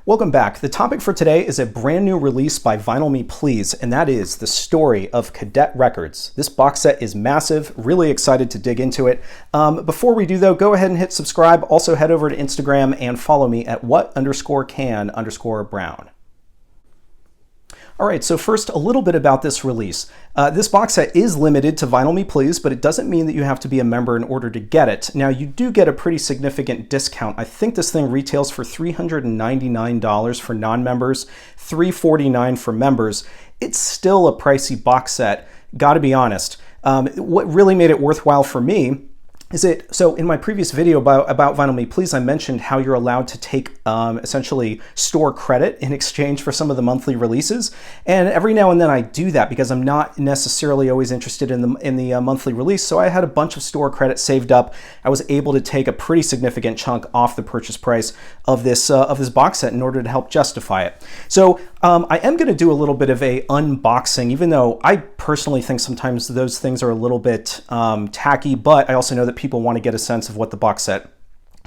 Welcome back. The topic for today is a brand new release by Vinyl Me Please, and that is the Story of Cadet Records. This box set is massive, really excited to dig into it. Before we do though, go ahead and hit subscribe. Also head over to Instagram and follow me at what_can_brown. All right, so first, a little bit about this release. This box set is limited to Vinyl Me Please, but it doesn't mean that you have to be a member in order to get it. Now, you do get a pretty significant discount. I think this thing retails for $399 for non-members, $349 for members. It's still a pricey box set, gotta be honest. What really made it worthwhile for me is so in my previous video about Vinyl Me Please, I mentioned how you're allowed to take essentially store credit in exchange for some of the monthly releases. And every now and then I do that because I'm not necessarily always interested in the monthly release. So I had a bunch of store credit saved up. I was able to take a pretty significant chunk off the purchase price of this box set in order to help justify it. So I am going to do a little bit of a unboxing, even though I personally think sometimes those things are a little bit tacky, but I also know that people want to get a sense of what the box set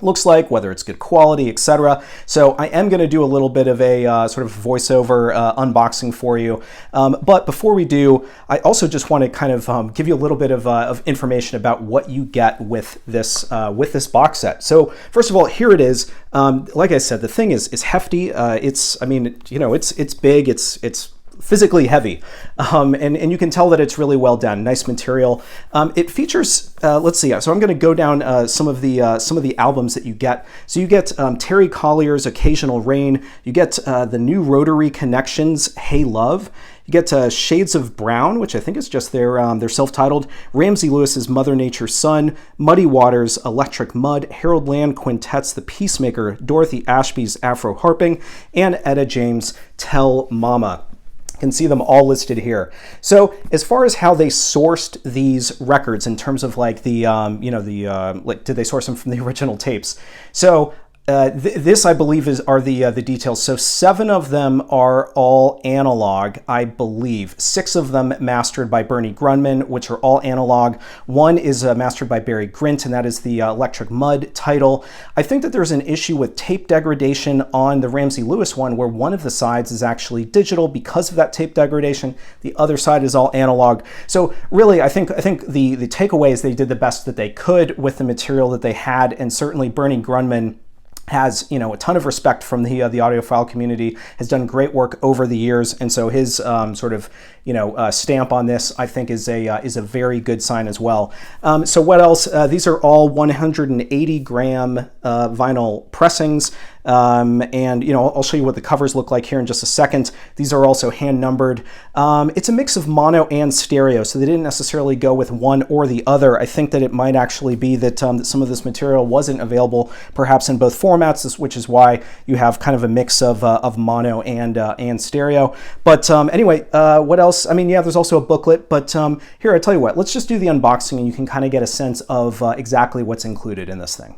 looks like, whether it's good quality, etc. So I am going to do a little bit of a sort of voiceover unboxing for you. But before we do, I also just want to kind of give you a little bit of information about what you get with this box set. So first of all, here it is. Like I said, the thing is hefty. It's big. It's physically heavy, and you can tell that it's really well done. Nice material. It features, let's see. So I'm going to go down some of the albums that you get. So you get Terry Collier's Occasional Rain. You get the new Rotary Connections, Hey Love. You get Shades of Brown, which I think is just their self-titled. Ramsey Lewis's Mother Nature's Son. Muddy Waters, Electric Mud. Harold Land Quintet's The Peacemaker. Dorothy Ashby's Afro Harping. And Etta James' Tell Mama. Can see them all listed here. So as far as how they sourced these records in terms of like the did they source them from the original tapes? So this, I believe, are the details. So 7 of them are all analog, I believe. 6 of them mastered by Bernie Grunman, which are all analog. 1 is mastered by Barry Grint, and that is the Electric Mud title. I think that there's an issue with tape degradation on the Ramsey Lewis one, where one of the sides is actually digital because of that tape degradation. The other side is all analog. So really, I think the takeaway is they did the best that they could with the material that they had, and certainly Bernie Grunman has a ton of respect from the audiophile community, has done great work over the years, and so his stamp on this, I think, is a very good sign as well. So what else? These are all 180 gram vinyl pressings. And I'll show you what the covers look like here in just a second. These are also hand numbered. It's a mix of mono and stereo, so they didn't necessarily go with one or the other. I think that it might actually be that some of this material wasn't available perhaps in both formats, which is why you have kind of a mix of mono and stereo. But anyway, what else? I mean, yeah, there's also a booklet, but here, I tell you what, let's just do the unboxing and you can kind of get a sense of exactly what's included in this thing.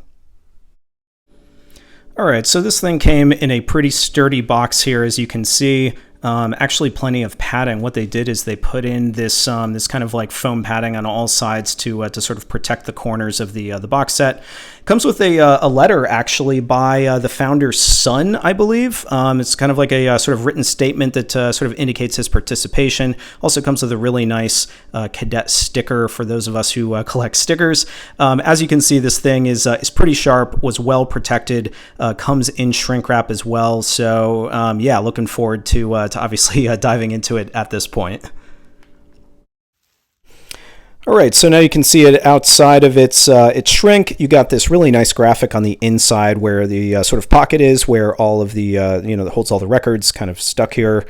All right, so this thing came in a pretty sturdy box here, as you can see. Actually plenty of padding. What they did is they put in this this kind of like foam padding on all sides to sort of protect the corners of the box set. Comes with a letter actually by the founder's son, I believe. It's kind of like a sort of written statement that sort of indicates his participation. Also comes with a really nice cadet sticker for those of us who collect stickers. As you can see, this thing is pretty sharp, was well protected, comes in shrink wrap as well. So yeah, looking forward to obviously diving into it at this point. All right, so now you can see it outside of its shrink. You got this really nice graphic on the inside where the sort of pocket is, where all of the that holds all the records, kind of stuck here.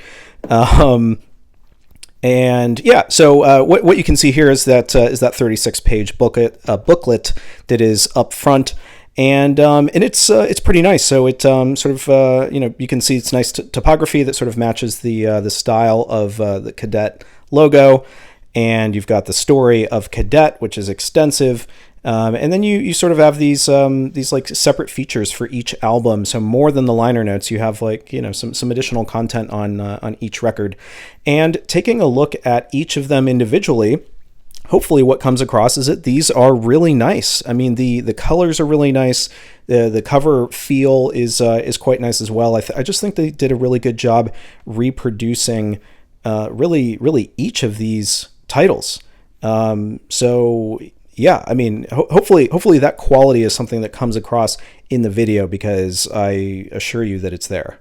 And yeah, so what you can see here is that 36-page booklet that is up front. And it's pretty nice. So it sort of you can see it's nice topography that sort of matches the style of the cadet logo. And you've got the Story of Cadet, which is extensive. And then you sort of have these like separate features for each album. So more than the liner notes, you have like, some additional content on each record. And taking a look at each of them individually, hopefully what comes across is that these are really nice. I mean, the colors are really nice. The cover feel is quite nice as well. I just think they did a really good job reproducing really each of these titles. So yeah, I mean, hopefully that quality is something that comes across in the video, because I assure you that it's there.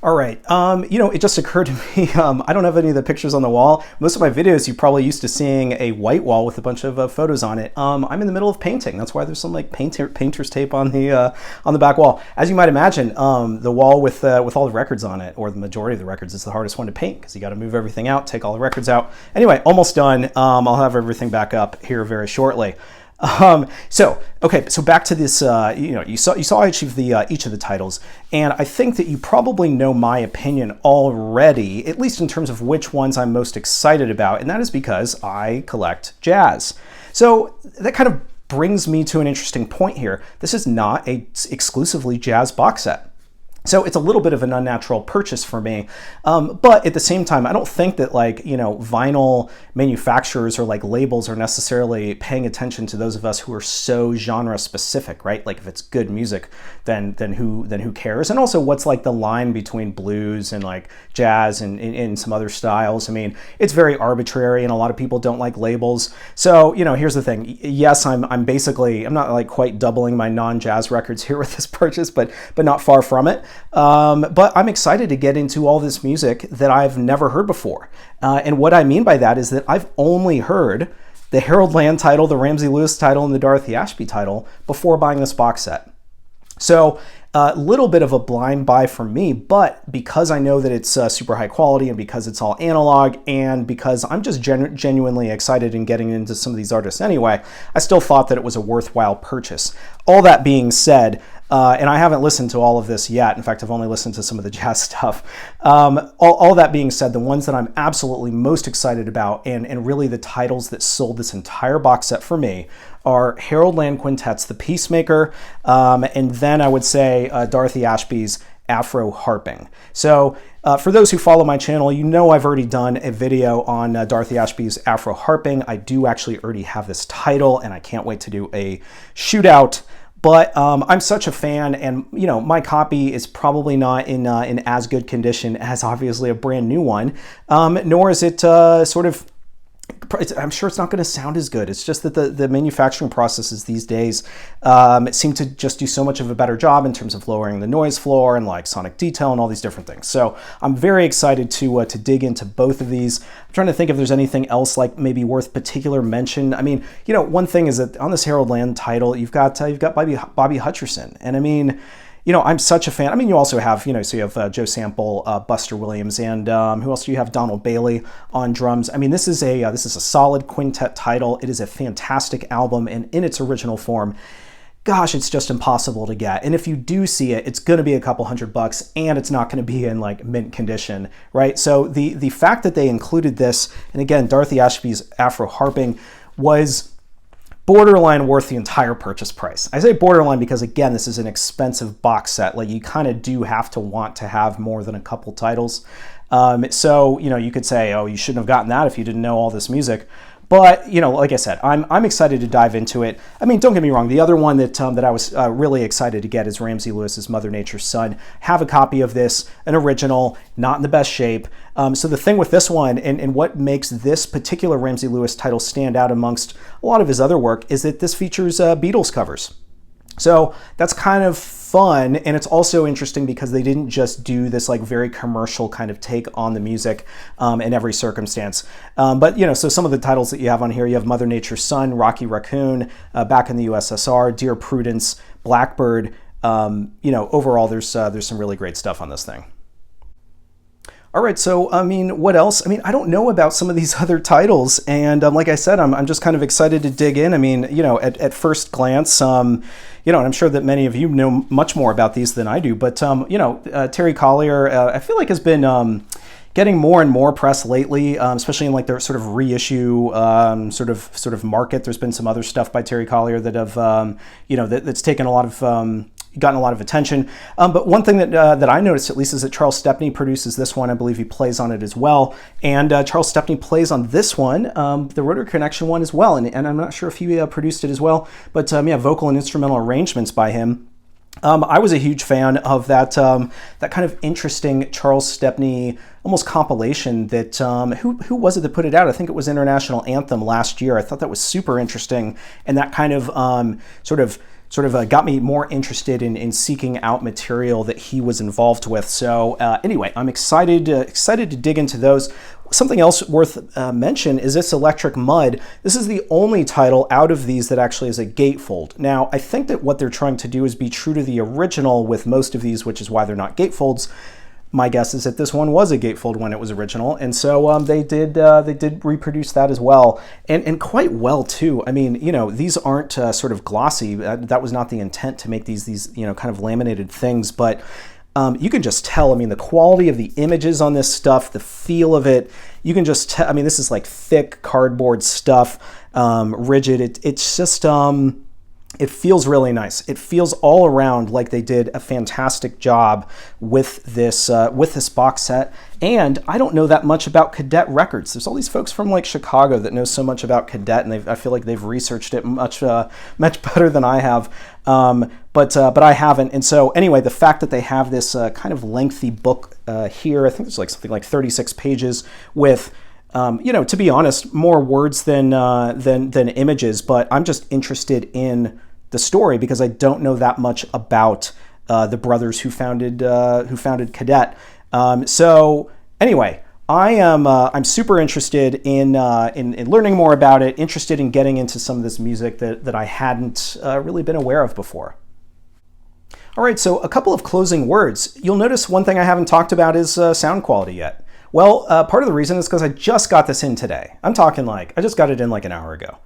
All right. It just occurred to me, I don't have any of the pictures on the wall. Most of my videos, you're probably used to seeing a white wall with a bunch of photos on it. I'm in the middle of painting. That's why there's some like painter's tape on the back wall. As you might imagine, the wall with all the records on it, or the majority of the records, is the hardest one to paint, because you got to move everything out, take all the records out. Anyway, almost done. I'll have everything back up here very shortly. So back to this, you saw each of the titles, and I think that you probably know my opinion already, at least in terms of which ones I'm most excited about, and that is because I collect jazz. So that kind of brings me to an interesting point here. This is not a exclusively jazz box set. So it's a little bit of an unnatural purchase for me. But at the same time, I don't think that vinyl manufacturers or labels are necessarily paying attention to those of us who are so genre specific, right? Like if it's good music, then who cares? And also what's the line between blues and jazz and some other styles? I mean, it's very arbitrary, and a lot of people don't like labels. So, here's the thing. Yes, I'm not quite doubling my non-jazz records here with this purchase, but not far from it. But I'm excited to get into all this music that I've never heard before. And what I mean by that is that I've only heard the Harold Land title, the Ramsey Lewis title, and the Dorothy Ashby title before buying this box set. So a little bit of a blind buy for me, but because I know that it's super high quality, and because it's all analog, and because I'm just genuinely excited in getting into some of these artists anyway, I still thought that it was a worthwhile purchase. All that being said, and I haven't listened to all of this yet. In fact, I've only listened to some of the jazz stuff. All that being said, the ones that I'm absolutely most excited about, and really the titles that sold this entire box set for me, are Harold Land Quintet's The Peacemaker, and then I would say Dorothy Ashby's Afro Harping. So for those who follow my channel, I've already done a video on Dorothy Ashby's Afro Harping. I do actually already have this title, and I can't wait to do a shootout. But I'm such a fan, and my copy is probably not in as good condition as obviously a brand new one, nor is it I'm sure it's not going to sound as good. It's just that the manufacturing processes these days seem to just do so much of a better job in terms of lowering the noise floor and sonic detail and all these different things. So I'm very excited to dig into both of these. I'm trying to think if there's anything else maybe worth particular mention. I mean, one thing is that on this Harold Land title, you've got Bobby Hutcherson, and I mean, I'm such a fan. I mean, you also have, so you have Joe Sample, Buster Williams, and who else do you have? Donald Bailey on drums. I mean, this is a solid quintet title. It is a fantastic album, and in its original form, gosh, it's just impossible to get. And if you do see it, it's going to be a couple $100, and it's not going to be in mint condition, right? So the fact that they included this, and again, Dorothy Ashby's Afro Harping, was borderline worth the entire purchase price. I say borderline because, again, this is an expensive box set. You kind of do have to want to have more than a couple titles. So, you could say, oh, you shouldn't have gotten that if you didn't know all this music. But, like I said, I'm excited to dive into it. I mean, don't get me wrong. The other one that I was really excited to get is Ramsey Lewis's Mother Nature's Son. Have a copy of this, an original, not in the best shape. So the thing with this one, and what makes this particular Ramsey Lewis title stand out amongst a lot of his other work, is that this features Beatles covers. So that's kind of fun, and it's also interesting because they didn't just do this very commercial kind of take on the music in every circumstance. But so some of the titles that you have on here, you have Mother Nature's Son, Rocky Raccoon, Back in the USSR, Dear Prudence, Blackbird. Overall, there's some really great stuff on this thing. All right, so I mean, what else? I mean, I don't know about some of these other titles, and like I said, I'm just kind of excited to dig in. I mean, at first glance, and I'm sure that many of you know much more about these than I do, but Terry Collier, I feel like has been getting more and more press lately, especially in their sort of reissue sort of market. There's been some other stuff by Terry Collier that have that's taken a lot of gotten a lot of attention. But one thing that I noticed, at least, is that Charles Stepney produces this one. I believe he plays on it as well. And Charles Stepney plays on this one, the Rotary Connection one as well. And I'm not sure if he produced it as well, but yeah, vocal and instrumental arrangements by him. I was a huge fan of that that kind of interesting Charles Stepney almost compilation that who was it that put it out? I think it was International Anthem last year. I thought that was super interesting, and that kind of sort of got me more interested in seeking out material that he was involved with. So anyway, I'm excited to dig into those. Something else worth mention is this Electric Mud. This is the only title out of these that actually is a gatefold. Now, I think that what they're trying to do is be true to the original with most of these, which is why they're not gatefolds. My guess is that this one was a gatefold when it was original, and so they did reproduce that as well, and quite well too. I mean, you know, these aren't sort of glossy. That was not the intent to make these you know, kind of laminated things, but you can just tell. I mean, the quality of the images on this stuff, the feel of it, you can just tell. I mean, this is like thick cardboard stuff, rigid. It's just it feels really nice. It feels all around like they did a fantastic job with this box set. And I don't know that much about Cadet Records. There's all these folks from like Chicago that know so much about Cadet, and I feel like they've researched it much better than I have. But I haven't. And so anyway, the fact that they have this kind of lengthy book here, I think it's like something like 36 pages with, you know, to be honest, more words than images. But I'm just interested in the story because I don't know that much about the brothers who founded Cadet. So anyway, I'm super interested in learning more about it. Interested in getting into some of this music that I hadn't really been aware of before. All right, so a couple of closing words. You'll notice one thing I haven't talked about is sound quality yet. Well, part of the reason is because I just got this in today. I'm talking like, I just got it in like an hour ago.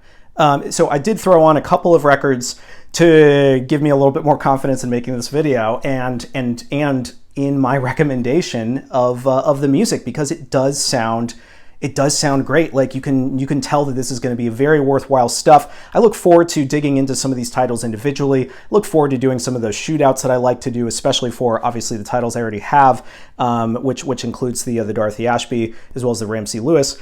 So I did throw on a couple of records to give me a little bit more confidence in making this video and in my recommendation of the music, because it does sound great. Like you can tell that this is going to be very worthwhile stuff. I look forward to digging into some of these titles individually. Look forward to doing some of those shootouts that I like to do, especially for obviously the titles I already have, which includes the Dorothy Ashby as well as the Ramsey Lewis.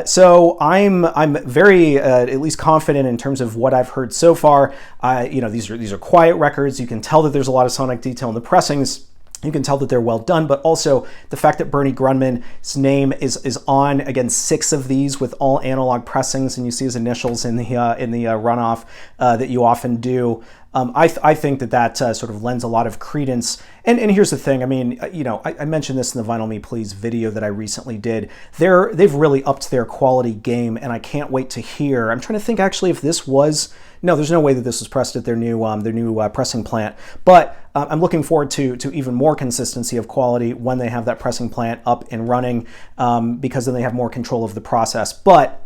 So I'm very at least confident in terms of what I've heard so far. You know, these are quiet records. You can tell that there's a lot of sonic detail in the pressings. You can tell that they're well done, but also the fact that Bernie Grunman's name is on, again, 6 of these with all analog pressings, and you see his initials in the runoff that you often do. I think that sort of lends a lot of credence. And here's the thing. I mean, you know, I mentioned this in the Vinyl Me Please video that I recently did. They've really upped their quality game, and I can't wait to hear. I'm trying to think actually if this was. No, there's no way that this was pressed at their new pressing plant. But I'm looking forward to even more consistency of quality when they have that pressing plant up and running, because then they have more control of the process. But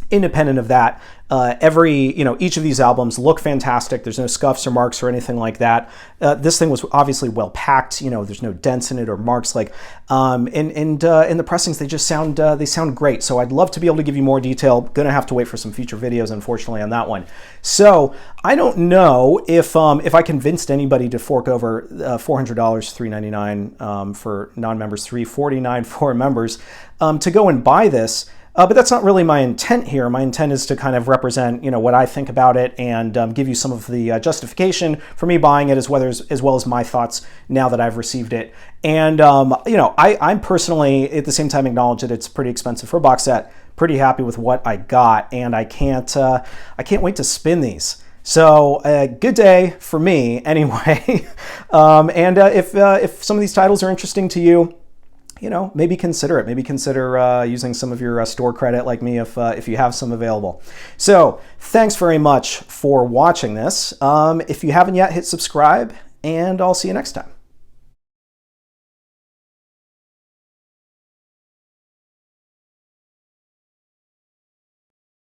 independent of that, each of these albums look fantastic. There's no scuffs or marks or anything like that. This thing was obviously well packed. You know, there's no dents in it or marks. Like, and in the pressings, they just sound great. So I'd love to be able to give you more detail. Gonna have to wait for some future videos, unfortunately, on that one. So I don't know if I convinced anybody to fork over $400, $399 for non-members, $349 for members, to go and buy this. But that's not really my intent here. My intent is to kind of represent, you know, what I think about it and give you some of the justification for me buying it, as well as my thoughts now that I've received it. And you know, I'm personally at the same time acknowledge that it's pretty expensive for a box set. Pretty happy with what I got, and I can't wait to spin these. So good day for me, anyway. And if some of these titles are interesting to you, you know, maybe consider it. Maybe consider using some of your store credit like me if you have some available. So thanks very much for watching this. If you haven't yet, hit subscribe, and I'll see you next time.